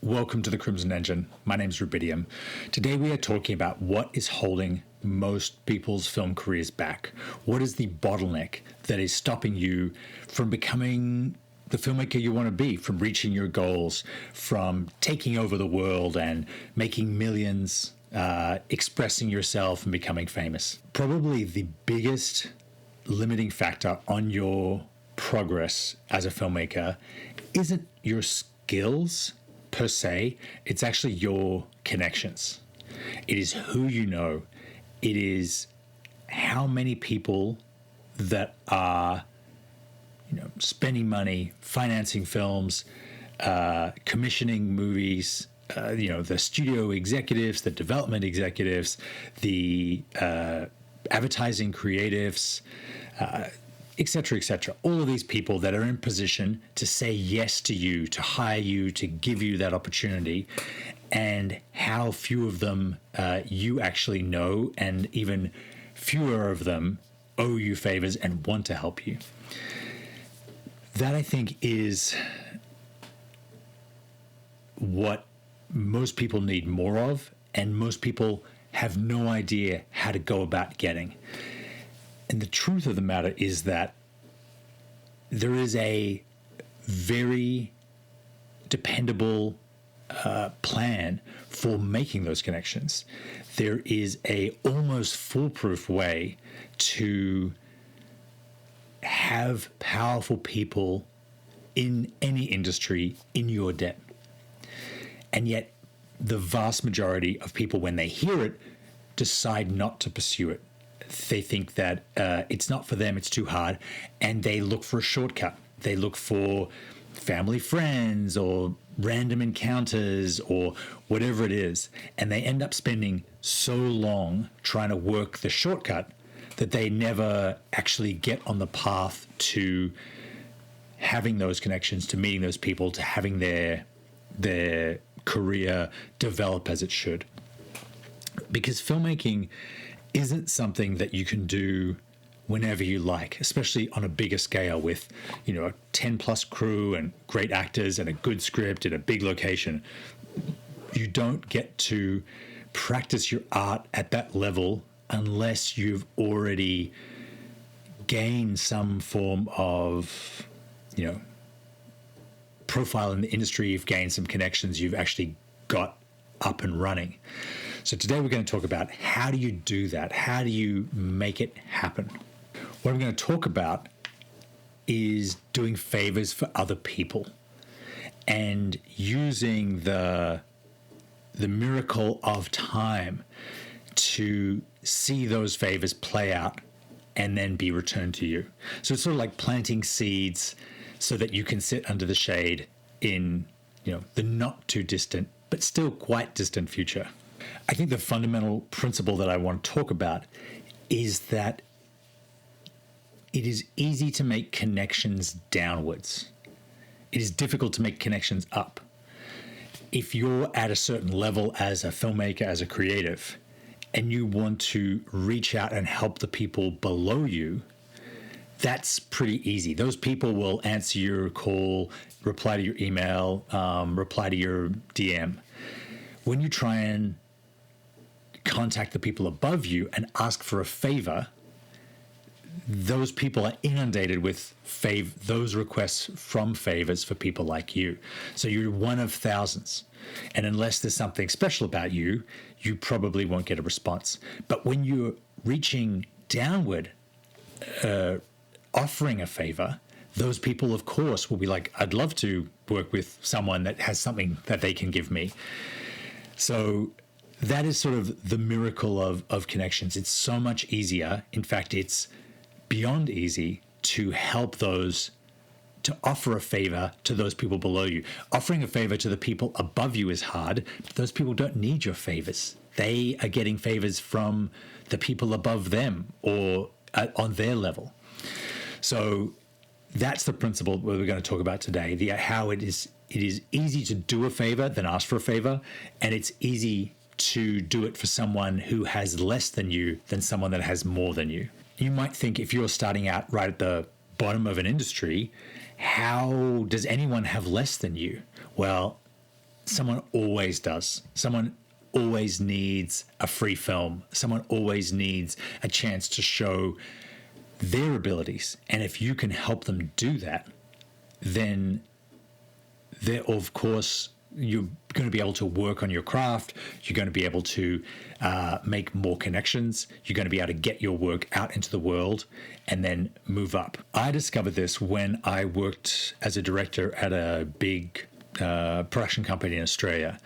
Welcome to the Crimson Engine. My name's Rubidium. Today we are talking about what is holding most people's film careers back. What is the bottleneck that is stopping you from becoming the filmmaker you want to be, from reaching your goals, from taking over the world and making millions, expressing yourself and becoming famous? Probably the biggest limiting factor on your progress as a filmmaker isn't your skills per se, it's actually your connections. It is who you know. It is how many people that are, spending money, financing films, commissioning movies, the studio executives, the development executives, the advertising creatives, et cetera, all of these people that are in position to say yes to you, to hire you, to give you that opportunity, and how few of them you actually know, and even fewer of them owe you favors and want to help you. That, I think, is what most people need more of, and most people have no idea how to go about getting. And the truth of the matter is that there is a very dependable plan for making those connections. There is a almost foolproof way to have powerful people in any industry in your debt. And yet the vast majority of people, when they hear it, decide not to pursue it. They think that it's not for them, it's too hard, and they look for a shortcut. They look for family friends or random encounters or whatever it is, and they end up spending so long trying to work the shortcut that they never actually get on the path to having those connections, to meeting those people, to having their career develop as it should. Because filmmaking isn't something that you can do whenever you like, especially on a bigger scale with, a 10 plus crew and great actors and a good script in a big location. You don't get to practice your art at that level unless you've already gained some form of, profile in the industry. You've gained some connections. You've actually got up and running. So today we're going to talk about how do you do that? How do you make it happen? What I'm going to talk about is doing favors for other people and using the miracle of time to see those favors play out and then be returned to you. So it's sort of like planting seeds so that you can sit under the shade in, the not too distant, but still quite distant future. I think the fundamental principle that I want to talk about is that it is easy to make connections downwards. It is difficult to make connections up. If you're at a certain level as a filmmaker, as a creative, and you want to reach out and help the people below you, that's pretty easy. Those people will answer your call, reply to your email, reply to your DM. When you try and contact the people above you and ask for a favor, those people are inundated with those requests from favors for people like you. So you're one of thousands. And unless there's something special about you, you probably won't get a response. But when you're reaching downward, offering a favor, those people, of course, will be like, I'd love to work with someone that has something that they can give me. So that is sort of the miracle of connections. It's so much easier. In fact, it's beyond easy to help those, to offer a favor to those people below you. Offering a favor to the people above you is hard, but those people don't need your favors. They are getting favors from the people above them or on their level. So that's the principle that we're going to talk about today, how it is easy to do a favor than ask for a favor, and it's easy to do it for someone who has less than you than someone that has more than you. You might think, if you're starting out right at the bottom of an industry, how does anyone have less than you? Well, someone always does. Someone always needs a free film. Someone always needs a chance to show their abilities. And if you can help them do that, then of course, you're going to be able to work on your craft. You're going to be able to make more connections. You're going to be able to get your work out into the world and then move up. I discovered this when I worked as a director at a big production company in Australia.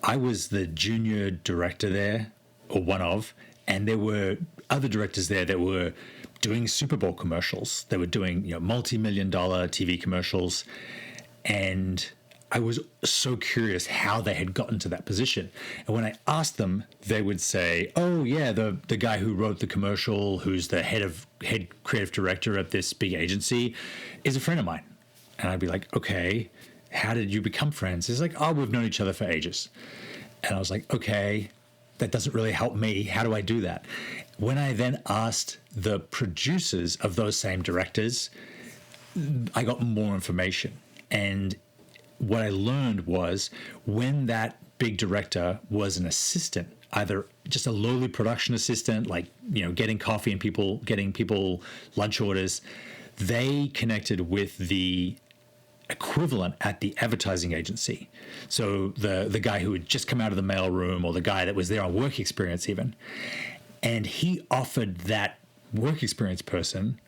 I was the junior director there, or one of, and there were other directors there that were doing Super Bowl commercials. They were doing, multi-million-dollar TV commercials, and I was so curious how they had gotten to that position. And when I asked them, they would say, "Oh yeah, the guy who wrote the commercial, who's the head creative director at this big agency, is a friend of mine." And I'd be like, "Okay, how did you become friends?" It's like, "Oh, we've known each other for ages." And I was like, "Okay, that doesn't really help me. How do I do that?" When I then asked the producers of those same directors, I got more information. And what I learned was when that big director was an assistant, either just a lowly production assistant, like, getting coffee and getting people lunch orders, they connected with the equivalent at the advertising agency. So the guy who had just come out of the mailroom, or the guy that was there on work experience even. And he offered that work experience person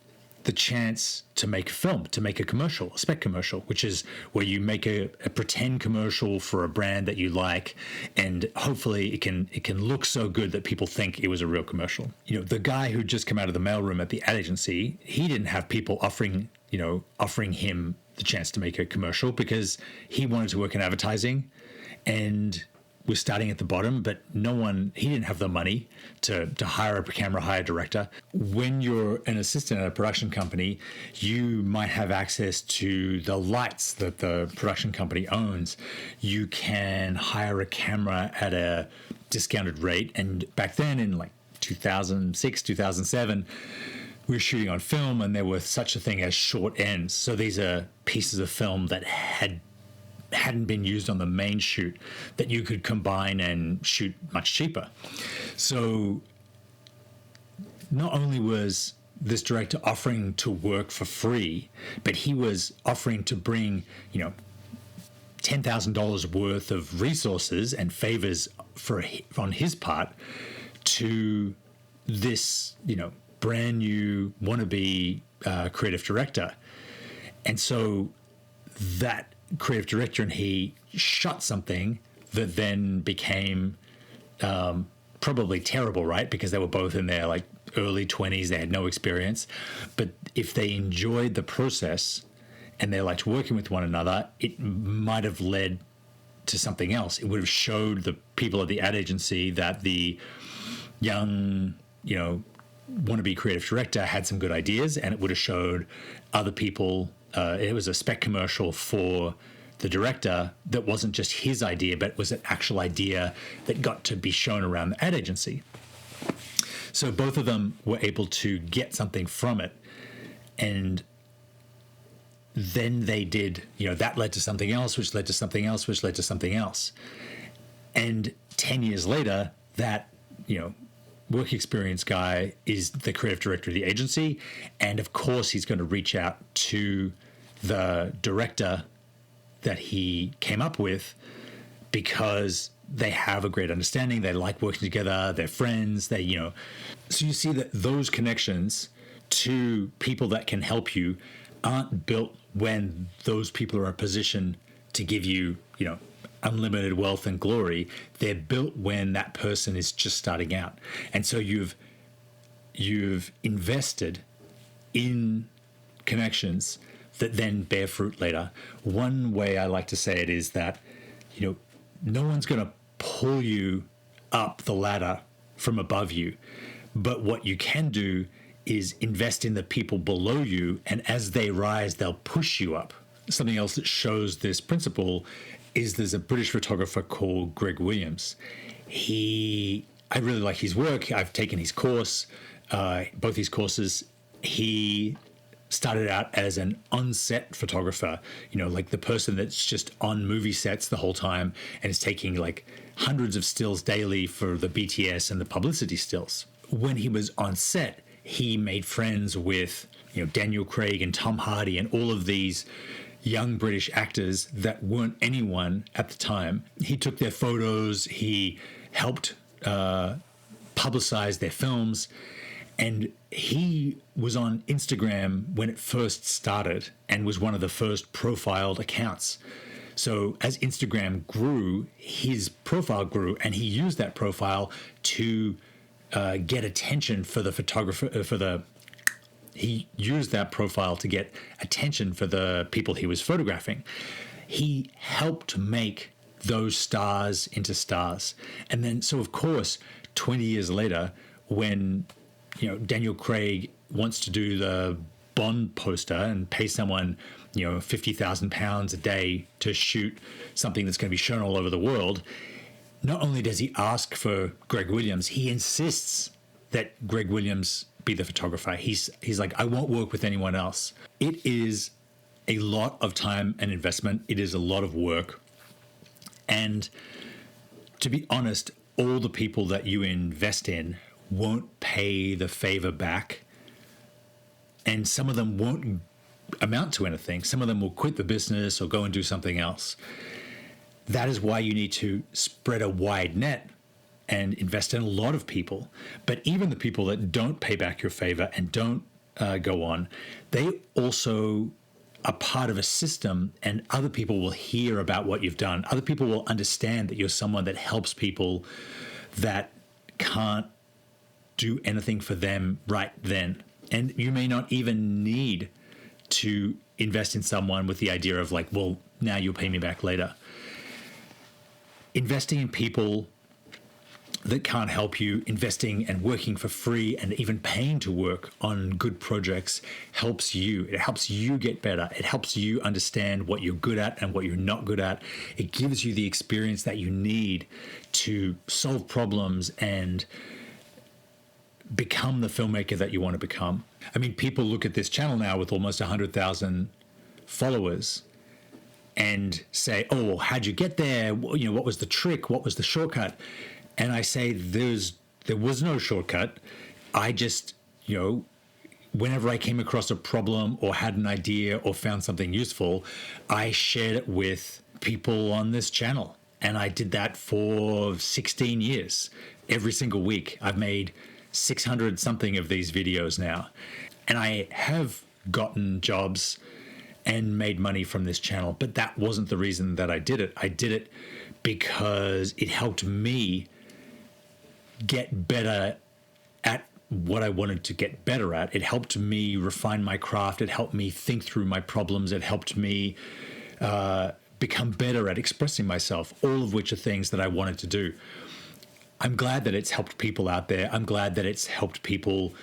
the chance to make a film, to make a commercial, a spec commercial, which is where you make a pretend commercial for a brand that you like, and hopefully it can look so good that people think it was a real commercial. The guy who just come out of the mailroom at the ad agency, he didn't have people offering him the chance to make a commercial because he wanted to work in advertising and was starting at the bottom, but he didn't have the money to hire a camera, hire a director. When you're an assistant at a production company, you might have access to the lights that the production company owns. You can hire a camera at a discounted rate. And back then in like 2006, 2007, we were shooting on film, and there was such a thing as short ends. So these are pieces of film that hadn't been used on the main shoot that you could combine and shoot much cheaper. So not only was this director offering to work for free, but he was offering to bring, $10,000 worth of resources and favors on his part to this, brand new wannabe creative director. And so that creative director and he shot something that then became probably terrible, right? Because they were both in their like early 20s, they had no experience. But if they enjoyed the process and they liked working with one another, it might have led to something else. It would have showed the people at the ad agency that the young, wannabe creative director had some good ideas, and it would have showed other people. It was a spec commercial for the director that wasn't just his idea, but was an actual idea that got to be shown around the ad agency. So both of them were able to get something from it. And then they did, that led to something else, which led to something else, which led to something else. And 10 years later, that, work experience guy is the creative director of the agency. And of course, he's going to reach out to the director that he came up with because they have a great understanding. They like working together. They're friends. So you see that those connections to people that can help you aren't built when those people are in a position to give you, unlimited wealth and glory. They're built when that person is just starting out. And so you've invested in connections that then bear fruit later. One way I like to say it is that, no one's going to pull you up the ladder from above you. But what you can do is invest in the people below you, and as they rise, they'll push you up. Something else that shows this principle is there's a British photographer called Greg Williams. I really like his work. I've taken his course, both his courses. He started out as an on-set photographer, like the person that's just on movie sets the whole time and is taking like hundreds of stills daily for the BTS and the publicity stills. When he was on set, he made friends with, Daniel Craig and Tom Hardy and all of these young British actors that weren't anyone at the time. He took their photos, he helped publicize their films, and he was on Instagram when it first started and was one of the first profiled accounts. So as Instagram grew, his profile grew, and he used that profile to get attention for the photographer, he used that profile to get attention for the people he was photographing. He helped make those stars into stars. And then, so of course, 20 years later, when Daniel Craig wants to do the Bond poster and pay someone, £50,000 a day to shoot something that's going to be shown all over the world, not only does he ask for Greg Williams, he insists that Greg Williams be the photographer. He's like, I won't work with anyone else. It is a lot of time and investment. It is a lot of work. And to be honest, all the people that you invest in won't pay the favor back. And some of them won't amount to anything. Some of them will quit the business or go and do something else. That is why you need to spread a wide net and invest in a lot of people. But even the people that don't pay back your favor and don't go on, they also are part of a system, and other people will hear about what you've done. Other people will understand that you're someone that helps people that can't do anything for them right then. And you may not even need to invest in someone with the idea of like, well, now you'll pay me back later. Investing in people that can't help you, investing and working for free and even paying to work on good projects helps you. It helps you get better. It helps you understand what you're good at and what you're not good at. It gives you the experience that you need to solve problems and become the filmmaker that you want to become. I mean, people look at this channel now with almost 100,000 followers and say, oh, well, how'd you get there? What was the trick? What was the shortcut? And I say, there was no shortcut. I just, whenever I came across a problem or had an idea or found something useful, I shared it with people on this channel. And I did that for 16 years. Every single week, I've made 600 something of these videos now. And I have gotten jobs and made money from this channel, but that wasn't the reason that I did it. I did it because it helped me get better at what I wanted to get better at. It helped me refine my craft. It helped me think through my problems. It helped me become better at expressing myself, all of which are things that I wanted to do. I'm glad that it's helped people out there. I'm glad that it's helped people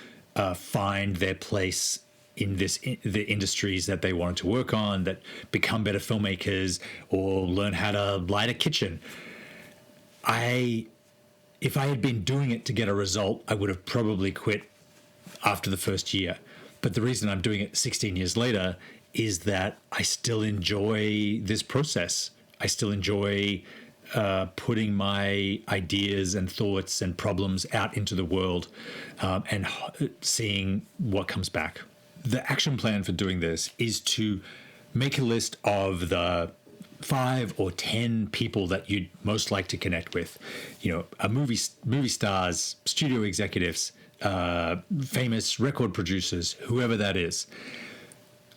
find their place in the industries that they wanted to work on, that become better filmmakers or learn how to light a kitchen. If I had been doing it to get a result, I would have probably quit after the first year. But the reason I'm doing it 16 years later is that I still enjoy this process. I still enjoy putting my ideas and thoughts and problems out into the world and seeing what comes back. The action plan for doing this is to make a list of the 5 or 10 people that you'd most like to connect with. Movie stars, studio executives, famous record producers, whoever that is.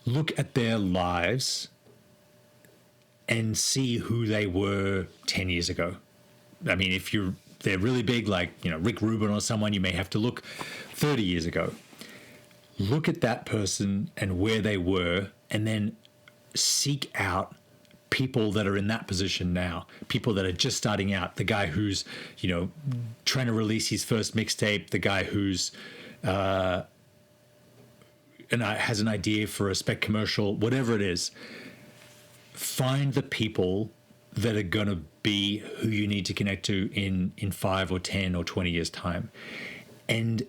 Look at their lives and see who they were 10 years ago. I mean, if they're really big, like, Rick Rubin or someone, you may have to look 30 years ago. Look at that person and where they were, and then seek out people that are in that position now, people that are just starting out, the guy who's, trying to release his first mixtape, the guy who's and has an idea for a spec commercial, whatever it is. Find the people that are going to be who you need to connect to in 5 or 10 or 20 years' time, and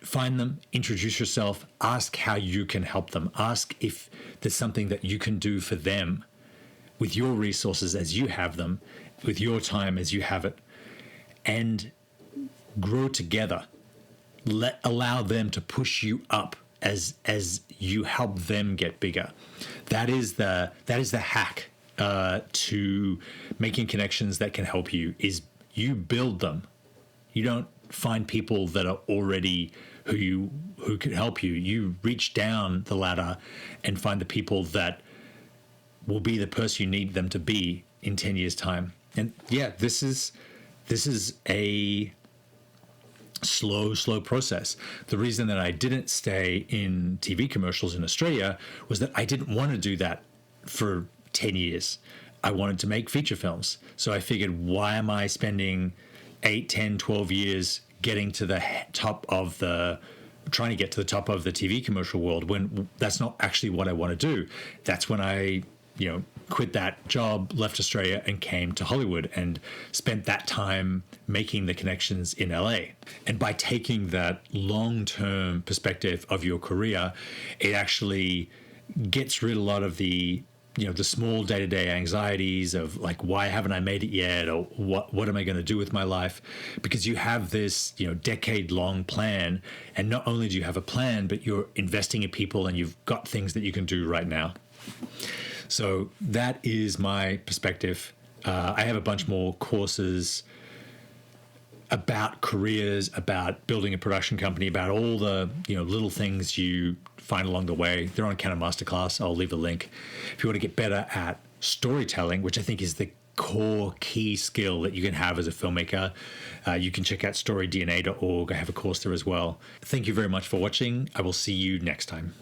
find them, introduce yourself, ask how you can help them, ask if there's something that you can do for them with your resources as you have them, with your time as you have it, and grow together. Allow them to push you up as you help them get bigger. That is the hack to making connections that can help you, is you build them. You don't find people that are already who can help you. You reach down the ladder and find the people that will be the person you need them to be in 10 years' time. And yeah, this is a slow process. The reason that I didn't stay in TV commercials in Australia was that I didn't want to do that for 10 years. I wanted to make feature films. So I figured, why am I spending 8, 10, 12 years getting to the top of trying to get to the top of the TV commercial world when that's not actually what I want to do? That's when I, quit that job, left Australia, and came to Hollywood and spent that time making the connections in LA. And by taking that long-term perspective of your career, it actually gets rid of a lot of the small day-to-day anxieties of like, why haven't I made it yet? Or what am I going to do with my life? Because you have this, decade-long plan. And not only do you have a plan, but you're investing in people and you've got things that you can do right now. So that is my perspective. I have a bunch more courses about careers, about building a production company, about all the little things you find along the way. They're on Canon Masterclass. I'll leave a link. If you want to get better at storytelling, which I think is the core key skill that you can have as a filmmaker, you can check out storydna.org. I have a course there as well. Thank you very much for watching. I will see you next time.